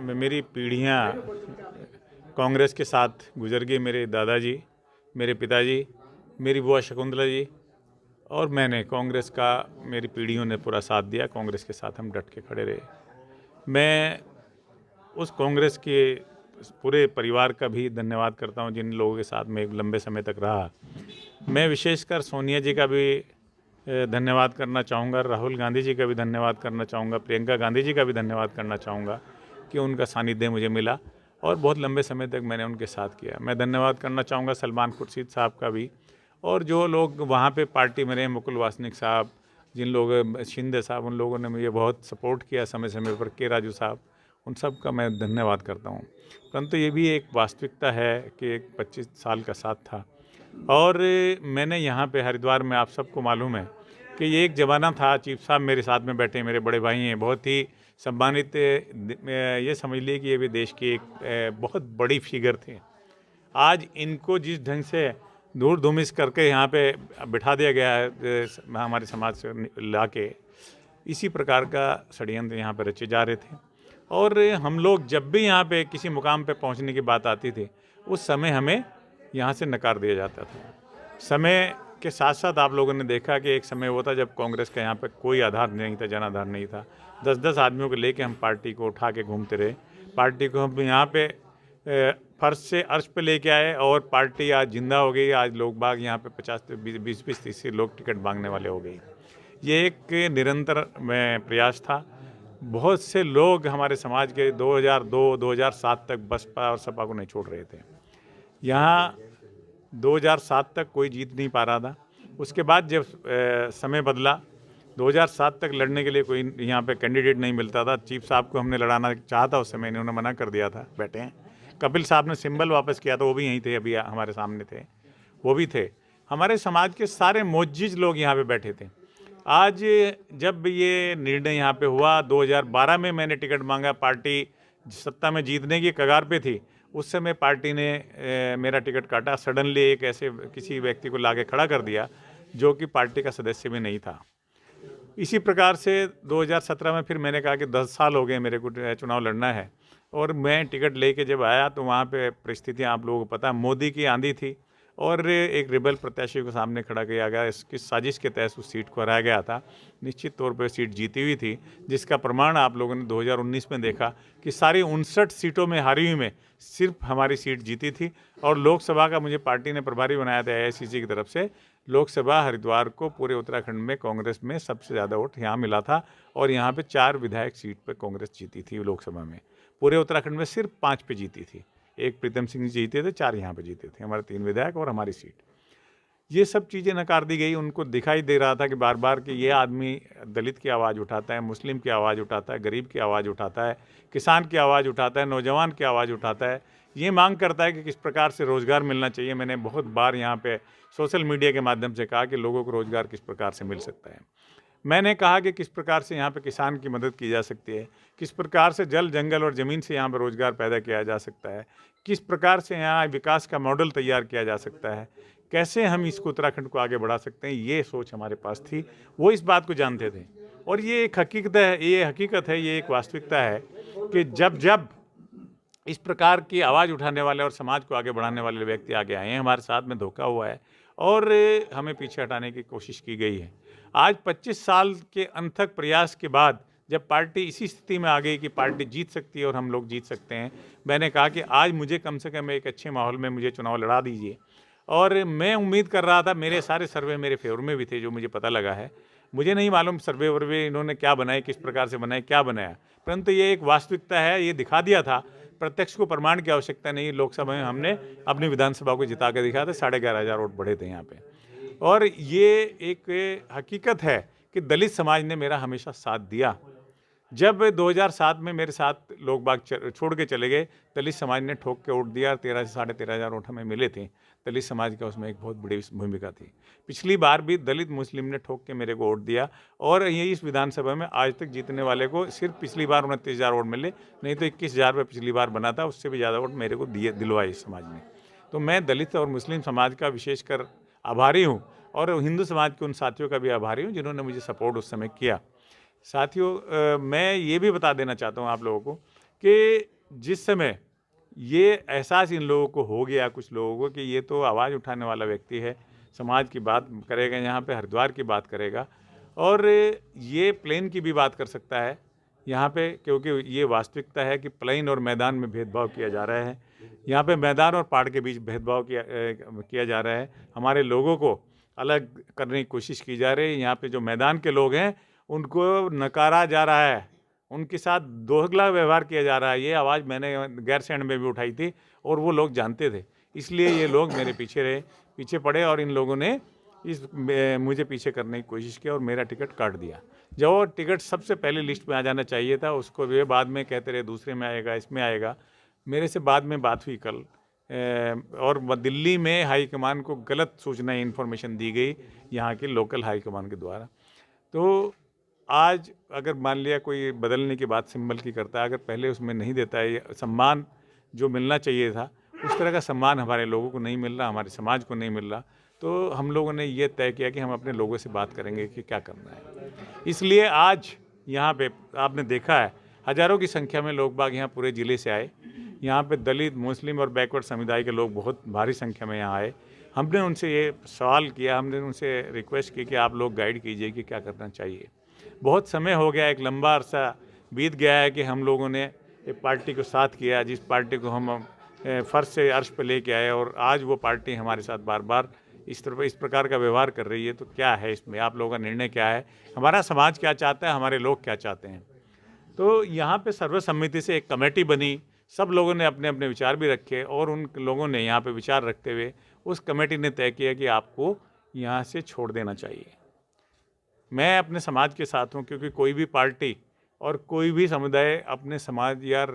मेरी पीढ़ियाँ कांग्रेस के साथ गुजर गई। मेरे दादाजी, मेरे पिताजी, मेरी बुआ शकुंतला जी और मैंने कांग्रेस का, मेरी पीढ़ियों ने पूरा साथ दिया। कांग्रेस के साथ हम डट के खड़े रहे। मैं उस कांग्रेस के पूरे परिवार का भी धन्यवाद करता हूं जिन लोगों के साथ मैं एक लंबे समय तक रहा। मैं विशेषकर सोनिया जी का भी धन्यवाद करना चाहूँगा, राहुल गांधी जी का भी धन्यवाद करना चाहूँगा, प्रियंका गांधी जी का भी धन्यवाद करना चाहूँगा कि उनका सानिध्य मुझे मिला और बहुत लंबे समय तक मैंने उनके साथ किया। मैं धन्यवाद करना चाहूँगा सलमान खुर्शीद साहब का भी, और जो लोग वहाँ पे पार्टी में रहे, मुकुल वासनिक साहब, जिन लोग, शिंदे साहब, उन लोगों ने मुझे बहुत सपोर्ट किया समय समय पर, के राजू साहब, उन सब का मैं धन्यवाद करता हूँ। परंतु ये भी एक वास्तविकता है कि एक 25 साल का साथ था और मैंने यहाँ पे हरिद्वार में, आप सबको मालूम है कि ये एक ज़माना था, चीफ साहब मेरे साथ में बैठे, मेरे बड़े भाई हैं, बहुत ही सम्मानित, ये समझ लिए कि ये भी देश की एक बहुत बड़ी फिगर थे। आज इनको जिस ढंग से दूर धूमिस करके यहाँ पे बिठा दिया गया है हमारे समाज से ला के, इसी प्रकार का षड्यंत्र यहाँ पे रचे जा रहे थे। और हम लोग जब भी यहाँ पे किसी मुकाम पे पहुँचने की बात आती थी, उस समय हमें यहाँ से नकार दिया जाता था। समय के साथ साथ आप लोगों ने देखा कि एक समय वो था जब कांग्रेस का यहाँ पे कोई आधार नहीं था, जनाधार नहीं था। 10-10 आदमियों को लेके हम पार्टी को उठा के घूमते रहे। पार्टी को हम यहाँ पे फर्श से अर्श पे लेके आए और पार्टी आज जिंदा हो गई। आज लोग बाग यहाँ पे 50 से 20-30 लोग टिकट मांगने वाले हो गए। ये एक निरंतर प्रयास था। बहुत से लोग हमारे समाज के 2002-2007 तक बसपा और सपा को नहीं छोड़ रहे थे। यहाँ 2007 तक कोई जीत नहीं पा रहा था। उसके बाद जब समय बदला, 2007 तक लड़ने के लिए कोई यहाँ पे कैंडिडेट नहीं मिलता था। चीफ साहब को हमने लड़ाना चाहा था, उस समय इन्होंने मना कर दिया था, बैठे हैं। कपिल साहब ने सिंबल वापस किया था, वो भी यहीं थे, अभी हमारे सामने थे, वो भी थे। हमारे समाज के सारे मोअज्जिज लोग यहाँ पे बैठे थे। आज जब ये निर्णय यहाँ पे हुआ, 2012 में मैंने टिकट मांगा, पार्टी सत्ता में जीतने की कगार पे थी, उस समय पार्टी ने मेरा टिकट काटा। सडनली एक ऐसे किसी व्यक्ति को लाके खड़ा कर दिया जो कि पार्टी का सदस्य भी नहीं था। इसी प्रकार से 2017 में फिर मैंने कहा कि 10 साल हो गए मेरे को चुनाव लड़ना है, और मैं टिकट लेके जब आया तो वहाँ पे परिस्थितियाँ आप लोगों को पता है, मोदी की आंधी थी और एक रिबेल प्रत्याशी को सामने खड़ा किया गया। इसकी साजिश के तहत उस सीट को हराया गया था। निश्चित तौर पर सीट जीती हुई थी, जिसका प्रमाण आप लोगों ने 2019 में देखा कि सारी 59 सीटों में हारी हुई में सिर्फ हमारी सीट जीती थी। और लोकसभा का मुझे पार्टी ने प्रभारी बनाया था AICC की तरफ से। लोकसभा हरिद्वार को पूरे उत्तराखंड में कांग्रेस में सबसे ज़्यादा वोट यहाँ मिला था और यहाँ पे 4 विधायक सीट पे कांग्रेस जीती थी लोकसभा में। पूरे उत्तराखंड में सिर्फ 5 पे जीती थी। एक प्रीतम सिंह जी जीते थे, 4 यहाँ पे जीते थे, हमारे 3 विधायक और हमारी सीट। ये सब चीज़ें नकार दी गई। उनको दिखाई दे रहा था कि बार बार कि ये आदमी दलित की आवाज़ उठाता है, मुस्लिम की आवाज़ उठाता है, गरीब की आवाज़ उठाता है, किसान की आवाज़ उठाता है, नौजवान की आवाज़ उठाता है, ये मांग करता है कि किस प्रकार से रोज़गार मिलना चाहिए। मैंने बहुत बार यहाँ पे सोशल मीडिया के माध्यम से कहा कि लोगों को रोज़गार किस प्रकार से मिल सकता है। मैंने कहा कि किस प्रकार से यहाँ पे किसान की मदद की जा सकती है, किस प्रकार से जल, जंगल और ज़मीन से यहाँ पर रोज़गार पैदा किया जा सकता है, किस प्रकार से यहाँ विकास का मॉडल तैयार किया जा सकता है, कैसे हम इसको उत्तराखंड को आगे बढ़ा सकते हैं। ये सोच हमारे पास थी, वो इस बात को जानते थे। और ये एक हकीकत है, ये एक वास्तविकता है कि जब जब इस प्रकार की आवाज़ उठाने वाले और समाज को आगे बढ़ाने वाले व्यक्ति आगे आए हैं, हमारे साथ में धोखा हुआ है और हमें पीछे हटाने की कोशिश की गई है। आज 25 साल के अनथक प्रयास के बाद जब पार्टी इसी स्थिति में आ गई कि पार्टी जीत सकती है और हम लोग जीत सकते हैं, मैंने कहा कि आज मुझे कम से कम एक अच्छे माहौल में मुझे चुनाव लड़ा दीजिए। और मैं उम्मीद कर रहा था, मेरे सारे सर्वे मेरे फेवर में भी थे, जो मुझे पता लगा है। मुझे नहीं मालूम सर्वे वर्वे इन्होंने क्या बनाए, किस प्रकार से बनाए, क्या बनाया, परंतु ये एक वास्तविकता है, ये दिखा दिया था। प्रत्यक्ष को प्रमाण की आवश्यकता नहीं। लोकसभा में हमने अपनी विधानसभा को जिता के दिखाया था, 11,500 वोट बढ़े थे यहाँ पे। और ये एक हकीकत है कि दलित समाज ने मेरा हमेशा साथ दिया। जब 2007 में मेरे साथ लोग बाग छोड़ के चले गए, दलित समाज ने ठोक के वोट दिया। 13 से 13,500 वोट हमें मिले थे। दलित समाज का उसमें एक बहुत बड़ी भूमिका थी। पिछली बार भी दलित मुस्लिम ने ठोक के मेरे को वोट दिया और ये इस विधानसभा में आज तक जीतने वाले को सिर्फ पिछली बार 29,000 वोट मिले, नहीं तो 21,000 पे पिछली बार बना था, उससे भी ज़्यादा वोट मेरे को दिलवाए इस समाज ने। तो मैं दलित और मुस्लिम समाज का विशेषकर आभारी हूँ और हिंदू समाज के उन साथियों का भी आभारी हूँ जिन्होंने मुझे सपोर्ट उस समय किया। साथियों, मैं ये भी बता देना चाहता हूँ आप लोगों को कि जिस समय ये एहसास इन लोगों को हो गया, कुछ लोगों को, कि ये तो आवाज़ उठाने वाला व्यक्ति है, समाज की बात करेगा, यहाँ पे हरिद्वार की बात करेगा और ये प्लेन की भी बात कर सकता है यहाँ पे, क्योंकि ये वास्तविकता है कि प्लेन और मैदान में भेदभाव किया जा रहा है। यहाँ पे मैदान और पहाड़ के बीच भेदभाव किया जा रहा है। हमारे लोगों को अलग करने की कोशिश की जा रही है। यहाँ पे जो मैदान के लोग हैं उनको नकारा जा रहा है, उनके साथ दोगला व्यवहार किया जा रहा है। ये आवाज़ मैंने गैरसैंण में भी उठाई थी और वो लोग जानते थे, इसलिए ये लोग मेरे पीछे पड़े और इन लोगों ने मुझे पीछे करने की कोशिश की और मेरा टिकट काट दिया। जो टिकट सबसे पहले लिस्ट में आ जाना चाहिए था, उसको वे बाद में कहते रहे दूसरे में आएगा, इसमें आएगा। मेरे से बाद में बात हुई कल और दिल्ली में हाईकमान को गलत सूचना इन्फॉर्मेशन दी गई यहाँ के लोकल हाईकमान के द्वारा। तो आज अगर मान लिया कोई बदलने की बात सिंबल की करता है, अगर पहले उसमें नहीं देता है सम्मान जो मिलना चाहिए था, उस तरह का सम्मान हमारे लोगों को नहीं मिल रहा, हमारे समाज को नहीं मिल रहा, तो हम लोगों ने ये तय किया कि हम अपने लोगों से बात करेंगे कि क्या करना है। इसलिए आज यहाँ पे आपने देखा है हज़ारों की संख्या में लोग बाग यहाँ पूरे ज़िले से आए। यहाँ पे दलित, मुस्लिम और बैकवर्ड समुदाय के लोग बहुत भारी संख्या में यहाँ आए। हमने उनसे ये सवाल किया, हमने उनसे रिक्वेस्ट की कि आप लोग गाइड कीजिए कि क्या करना चाहिए। बहुत समय हो गया, एक लंबा अरसा बीत गया है कि हम लोगों ने एक पार्टी को साथ किया, जिस पार्टी को हम फर्श से अर्श पे लेके आए, और आज वो पार्टी हमारे साथ बार बार इस प्रकार का व्यवहार कर रही है। तो क्या है इसमें, आप लोगों का निर्णय क्या है, हमारा समाज क्या चाहता है, हमारे लोग क्या चाहते हैं। तो यहाँ पे सर्वसम्मति से एक कमेटी बनी, सब लोगों ने अपने अपने विचार भी रखे और उन लोगों ने यहाँ पे विचार रखते हुए उस कमेटी ने तय किया कि आपको यहाँ से छोड़ देना चाहिए। मैं अपने समाज के साथ हूँ, क्योंकि कोई भी पार्टी और कोई भी समुदाय अपने समाज या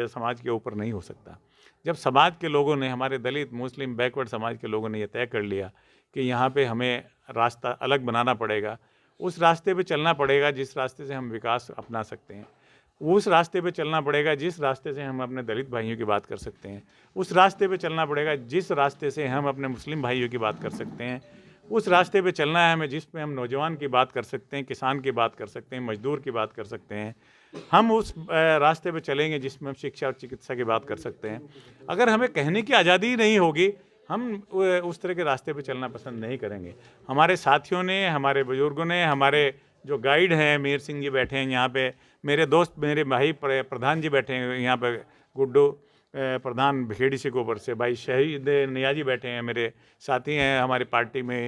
समाज के ऊपर नहीं हो सकता। जब समाज के लोगों ने, हमारे दलित, मुस्लिम, बैकवर्ड समाज के लोगों ने यह तय कर लिया कि यहाँ पे हमें रास्ता अलग बनाना पड़ेगा, उस रास्ते पे चलना पड़ेगा जिस रास्ते से हम विकास अपना सकते हैं, उस रास्ते पे चलना पड़ेगा जिस रास्ते से हम अपने दलित भाइयों की बात कर सकते हैं, उस रास्ते पे चलना पड़ेगा जिस रास्ते से हम अपने मुस्लिम भाइयों की बात कर सकते हैं, उस रास्ते पे चलना है हमें जिसमें हम नौजवान की बात कर सकते हैं, किसान की बात कर सकते हैं, मजदूर की बात कर सकते हैं। हम उस रास्ते पे चलेंगे जिसमें हम शिक्षा और चिकित्सा की बात कर सकते हैं। अगर हमें कहने की आज़ादी नहीं होगी, हम उस तरह के रास्ते पे चलना पसंद नहीं करेंगे। हमारे साथियों ने, हमारे बुजुर्गों ने, हमारे जो गाइड हैं, मीर सिंह जी बैठे हैं यहाँ पे, मेरे दोस्त, मेरे भाई प्रधान जी बैठे हैं यहाँ पे, गुड्डू प्रधान भेड़ी से गोबर से, भाई शहीद नियाजी बैठे हैं, मेरे साथी हैं हमारी पार्टी में।